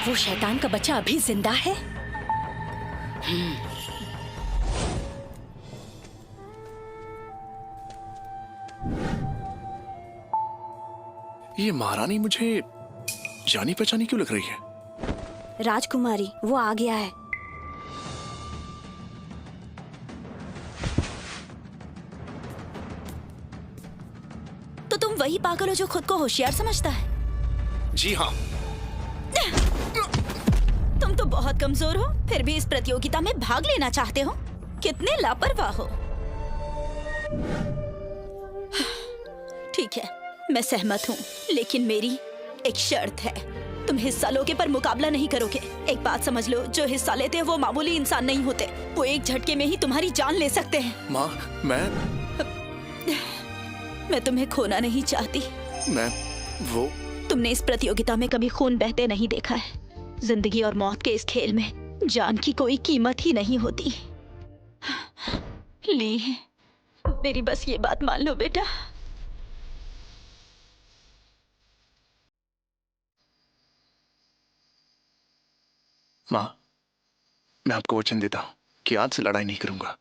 वो शैतान का बच्चा अभी जिंदा है? ये महारानी मुझे जानी पहचानी क्यों लग रही है? राजकुमारी, वो आ गया है। तो तुम वही पागल हो जो खुद को होशियार समझता है? जी हाँ। तुम तो बहुत कमजोर हो, फिर भी इस प्रतियोगिता में भाग लेना चाहते हो। कितने लापरवाह हो। ठीक है, मैं सहमत हूँ, लेकिन मेरी एक शर्त है। तुम हिस्सा लोगे पर मुकाबला नहीं करोगे। एक बात समझ लो, जो हिस्सा लेते हैं वो मामूली इंसान नहीं होते। वो एक झटके में ही तुम्हारी जान ले सकते हैं। माँ, मैं तुम्हें खोना नहीं चाहती। वो तुमने इस प्रतियोगिता में कभी खून बहते नहीं देखा है। जिंदगी और मौत के इस खेल में जान की कोई कीमत ही नहीं होती। ली, मेरी बस ये बात मान लो बेटा। माँ, मैं आपको वचन देता हूँ कि आज से लड़ाई नहीं करूंगा।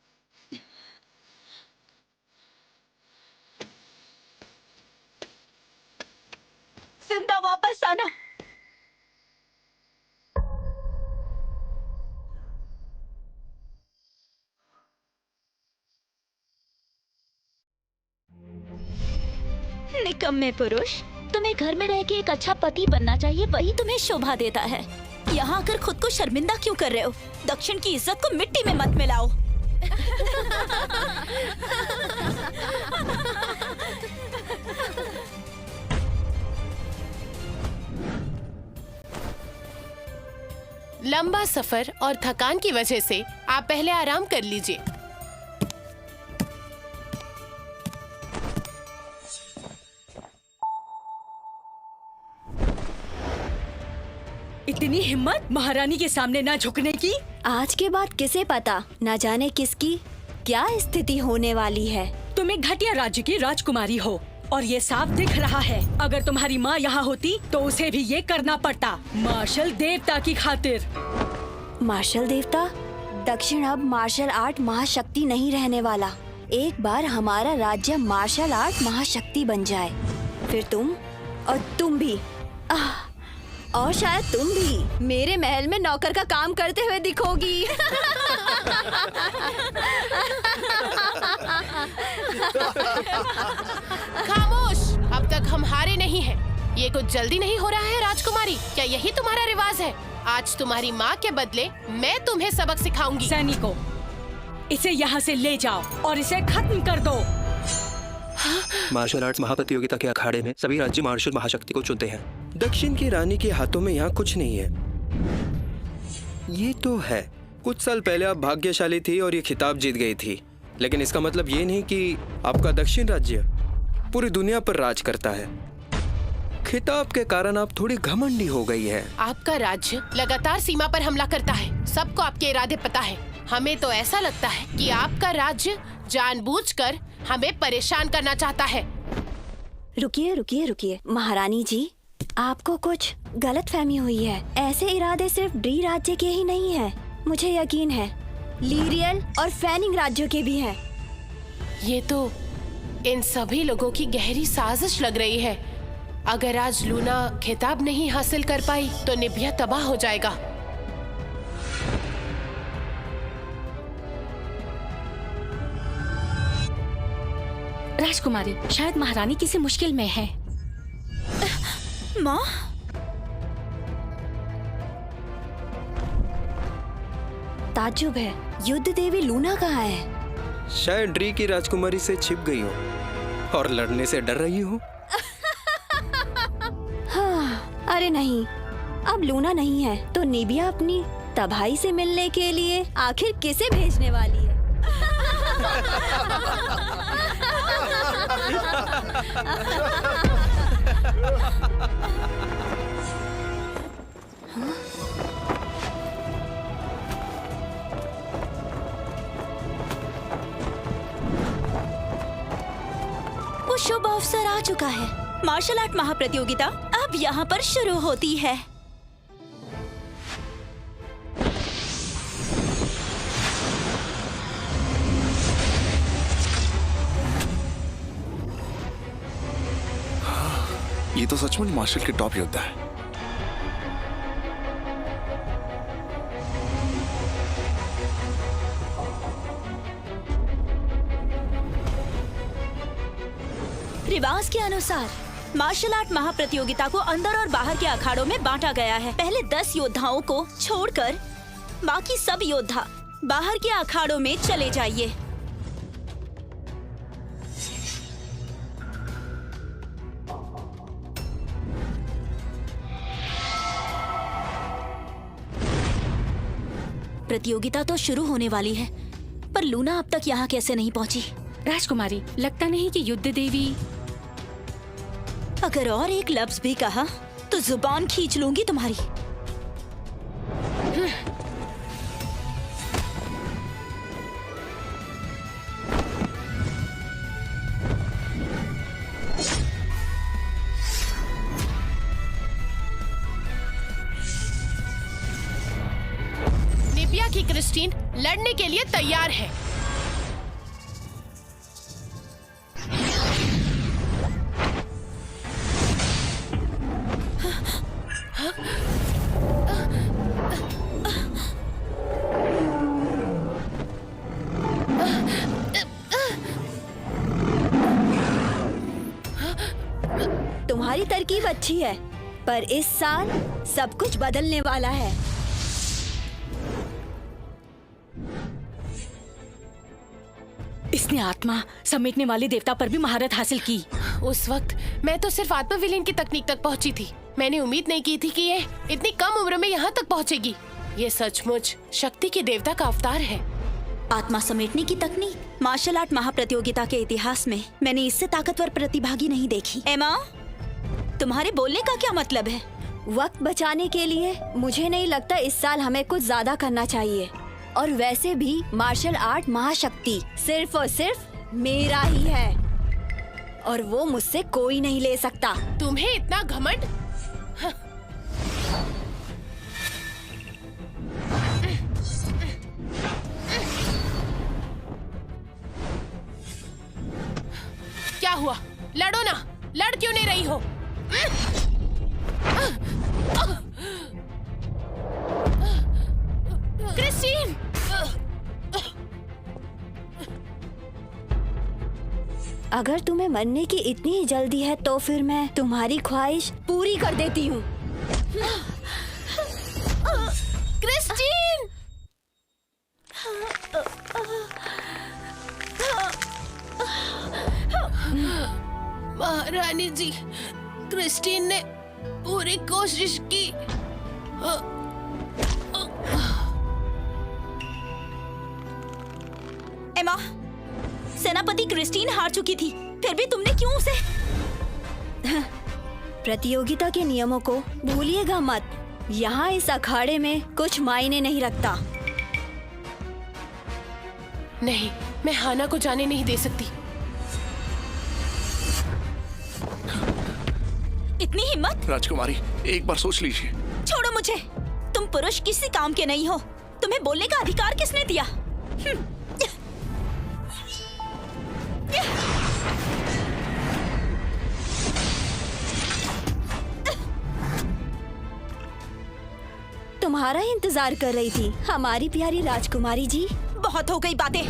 जिंदा वापस आना। निकम्मे पुरुष, तुम्हें घर में रह के एक अच्छा पति बनना चाहिए, वही तुम्हें शोभा देता है। यहाँ आकर खुद को शर्मिंदा क्यों कर रहे हो? दक्षिण की इज्जत को मिट्टी में मत मिलाओ। लंबा सफर और थकान की वजह से आप पहले आराम कर लीजिए। इतनी हिम्मत महारानी के सामने ना झुकने की। आज के बाद किसे पता, न जाने किसकी क्या स्थिति होने वाली है। तुम एक घटिया राज्य की राजकुमारी हो और ये साफ दिख रहा है। अगर तुम्हारी माँ यहाँ होती तो उसे भी ये करना पड़ता, मार्शल देवता की खातिर। मार्शल देवता? दक्षिण अब मार्शल आर्ट महाशक्ति नहीं रहने वाला। एक बार हमारा राज्य मार्शल आर्ट महाशक्ति बन जाए, फिर तुम और तुम भी और शायद तुम भी मेरे महल में नौकर का काम करते हुए दिखोगी। खामोश, अब तक हम हारे नहीं हैं। ये कुछ जल्दी नहीं हो रहा है राजकुमारी? क्या यही तुम्हारा रिवाज है? आज तुम्हारी माँ के बदले मैं तुम्हें सबक सिखाऊंगी। सैनिकों, इसे यहाँ से ले जाओ और इसे खत्म कर दो। मार्शल आर्ट्स महाप्रतियोगिता के अखाड़े में सभी राज्य मार्शल महाशक्ति को चुनते हैं। दक्षिण की रानी के हाथों में यहाँ कुछ नहीं है। ये तो है, कुछ साल पहले आप भाग्यशाली थी और ये खिताब जीत गई थी, लेकिन इसका मतलब ये नहीं कि आपका दक्षिण राज्य पूरी दुनिया पर राज करता है। खिताब के कारण आप थोड़ी घमंडी हो गई है। आपका राज्य लगातार सीमा पर हमला करता है, सबको आपके इरादे पता है। हमें तो ऐसा लगता है कि आपका राज्य जानबूझकर हमें परेशान करना चाहता है। रुकिए रुकिए रुकिए महारानी जी, आपको कुछ गलतफहमी हुई है। ऐसे इरादे सिर्फ ड्री राज्य के ही नहीं हैं, मुझे यकीन है लीरियल और फैनिंग राज्यों के भी हैं। ये तो इन सभी लोगों की गहरी साजिश लग रही है। अगर आज लूना खिताब नहीं हासिल कर पाई तो निबिया तबाह हो जाएगा। राजकुमारी, शायद महारानी किसी मुश्किल में है। माँ, ताज्जुब है, युद्ध देवी लूना कहाँ है? शायद ड्री की राजकुमारी से छिप गई हो और लड़ने से डर रही हो। हाँ, अरे नहीं, अब लूना नहीं है तो निबिया अपनी तबाही से मिलने के लिए आखिर किसे भेजने वाली है? वो शुभ अवसर आ चुका है। मार्शल आर्ट महाप्रतियोगिता अब यहाँ पर शुरू होती है। ये तो सचमुच मार्शल के टॉप योद्धा है। रिवाज के अनुसार मार्शल आर्ट महाप्रतियोगिता को अंदर और बाहर के अखाड़ों में बांटा गया है। पहले 10 योद्धाओं को छोड़कर बाकी सब योद्धा बाहर के अखाड़ों में चले जाइए। प्रतियोगिता तो शुरू होने वाली है, पर लूना अब तक यहाँ कैसे नहीं पहुँची? राजकुमारी, लगता नहीं कि युद्ध देवी। अगर और एक लफ्ज भी कहा तो जुबान खींच लूंगी तुम्हारी। निबिया की क्रिस्टीन लड़ने के लिए तैयार है। तुम्हारी तरकीब अच्छी है, पर इस साल सब कुछ बदलने वाला है। इसने आत्मा समेटने वाले देवता पर भी महारत हासिल की। उस वक्त मैं तो सिर्फ आत्मा विलीन की तकनीक तक पहुंची थी। मैंने उम्मीद नहीं की थी कि ये इतनी कम उम्र में यहाँ तक पहुंचेगी। ये सचमुच शक्ति के देवता का अवतार है। आत्मा समेटने की तकनीक? मार्शल आर्ट महाप्रतियोगिता के इतिहास में मैंने इससे ताकतवर प्रतिभागी नहीं देखी। एमा, तुम्हारे बोलने का क्या मतलब है? वक्त बचाने के लिए मुझे नहीं लगता इस साल हमें कुछ ज्यादा करना चाहिए। और वैसे भी मार्शल आर्ट महाशक्ति सिर्फ और सिर्फ मेरा ही है, और वो मुझसे कोई नहीं ले सकता। तुम्हें इतना घमंड? क्या हुआ? लड़ो ना, लड़ क्यों नहीं रही हो? क्रिस्टीन! अगर तुम्हें मरने की इतनी ही जल्दी है तो फिर मैं तुम्हारी ख्वाहिश पूरी कर देती हूँ। क्रिस्टीन! महारानी जी, क्रिस्टीन ने पूरी कोशिश की। एमा, सेनापति क्रिस्टीन हार चुकी थी, फिर भी तुमने क्यों उसे? प्रतियोगिता के नियमों को भूलिएगा मत। यहाँ इस अखाड़े में कुछ मायने नहीं रखता। नहीं, मैं हाना को जाने नहीं दे सकती। इतनी हिम्मत? राजकुमारी, एक बार सोच लीजिए। छोड़ो मुझे। तुम पुरुष किसी काम के नहीं हो। तुम्हें बोलने का अधिकार किसने दिया? तुम्हारा इंतजार कर रही थी हमारी प्यारी राजकुमारी जी। बहुत हो गई बातें।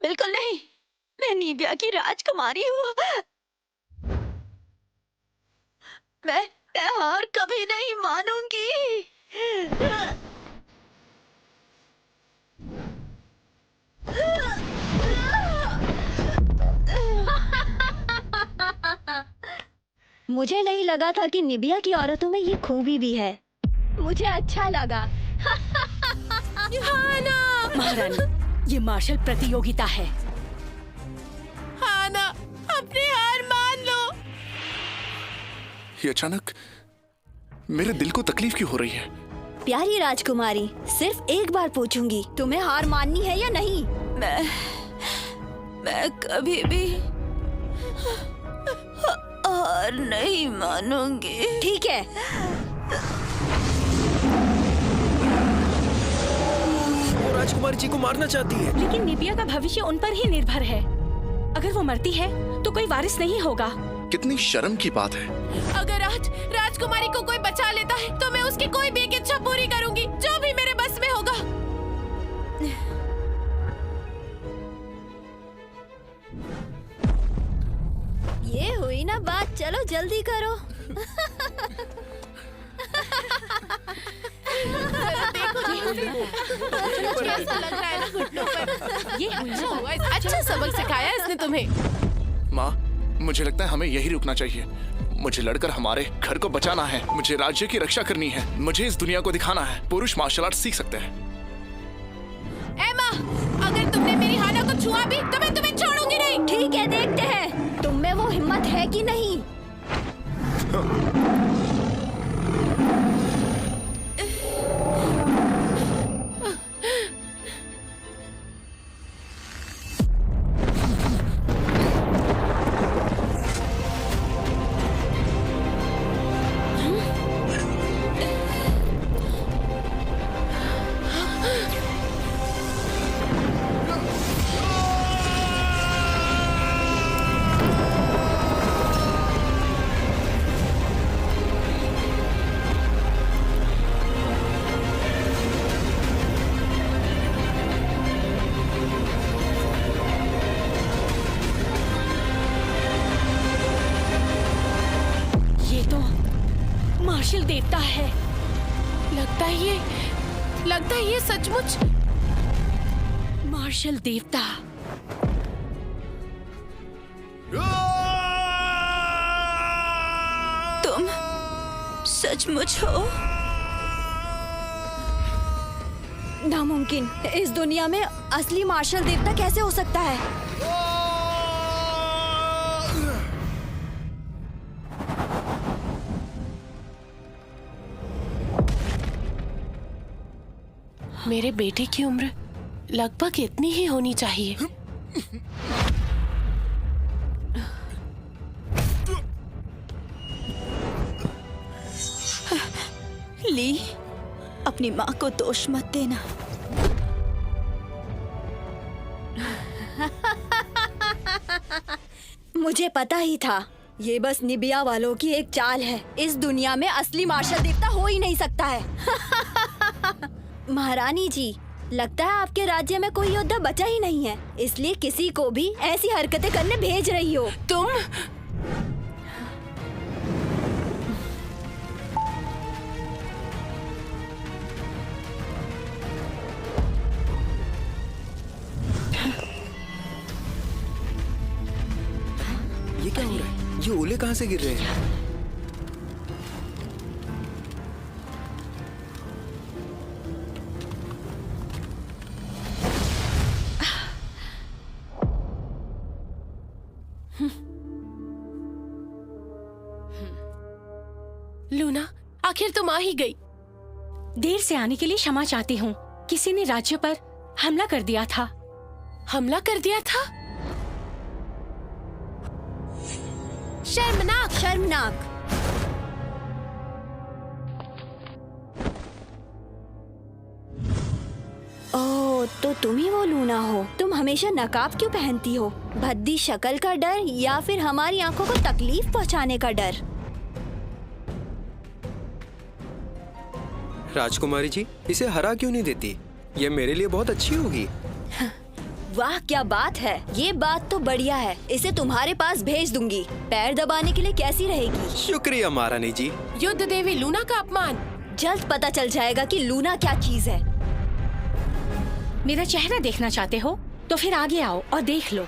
बिल्कुल नहीं, मैं निबिया की राजकुमारी हूँ। मैं हार कभी नहीं मानूंगी। मुझे नहीं लगा था कि निबिया की औरतों में ये खूबी भी है। मुझे अच्छा लगा। महारानी, ये मार्शल प्रतियोगिता है। हाना, अपनी हार मान लो। ये अचानक मेरे दिल को तकलीफ क्यों हो रही है? प्यारी राजकुमारी, सिर्फ एक बार पूछूंगी, तुम्हें हार माननी है या नहीं? मैं कभी भी हार नहीं मानूंगी। ठीक है, वो राजकुमारी जी को मारना चाहती है। लेकिन निबिया का भविष्य उन पर ही निर्भर है। अगर वो मरती है तो कोई वारिस नहीं होगा। कितनी शर्म की बात है। अगर आज राजकुमारी को कोई बचा लेता है तो मैं उसकी कोई भी एक इच्छा पूरी करूंगी, जो भी मेरे बस में होगा। ये हुई ना बात, चलो जल्दी करो। कैसा लग रहा है ना घुटनों पर? ये हुई ना बात। अच्छा सबक सिखाया इसने तुम्हें। माँ, मुझे लगता है हमें यही रुकना चाहिए। मुझे लड़कर हमारे घर को बचाना है। मुझे राज्य की रक्षा करनी है। मुझे इस दुनिया को दिखाना है पुरुष मार्शल आर्ट सीख सकते हैं। एमा, अगर तुमने मेरी हाना को छुआ भी तो मैं तुम्हें छोड़ूंगी नहीं। ठीक है, देखते हैं तुम में वो हिम्मत है कि नहीं। मार्शल देवता है। लगता है ये सचमुच मार्शल देवता। तुम सचमुच हो? नामुमकिन, इस दुनिया में असली मार्शल देवता कैसे हो सकता है? मेरे बेटे की उम्र लगभग इतनी ही होनी चाहिए। ली, अपनी माँ को दोष मत देना। मुझे पता ही था, ये बस निबिया वालों की एक चाल है। इस दुनिया में असली मार्शल देवता हो ही नहीं सकता है। महारानी जी, लगता है आपके राज्य में कोई योद्धा बचा ही नहीं है, इसलिए किसी को भी ऐसी हरकतें करने भेज रही हो। तुम ये क्या हो रहा है? ये ओले कहाँ से गिर रहे हैं? लूना, आखिर तुम आ ही गई। देर से आने के लिए क्षमा चाहती हूँ। किसी ने राज्य पर हमला कर दिया था। हमला कर दिया था? शर्मनाक। शर्मनाक। ओह, तो तुम ही वो लूना हो। तुम हमेशा नकाब क्यों पहनती हो? भद्दी शक्ल का डर या फिर हमारी आंखों को तकलीफ पहुंचाने का डर? राजकुमारी जी, इसे हरा क्यों नहीं देती? ये मेरे लिए बहुत अच्छी होगी। वाह, क्या बात है। ये बात तो बढ़िया है। इसे तुम्हारे पास भेज दूंगी। पैर दबाने के लिए कैसी रहेगी? शुक्रिया महारानी जी। युद्ध देवी लूना का अपमान। जल्द पता चल जाएगा कि लूना क्या चीज है। मेरा चेहरा देखना चाहते हो तो फिर आगे आओ और देख लो।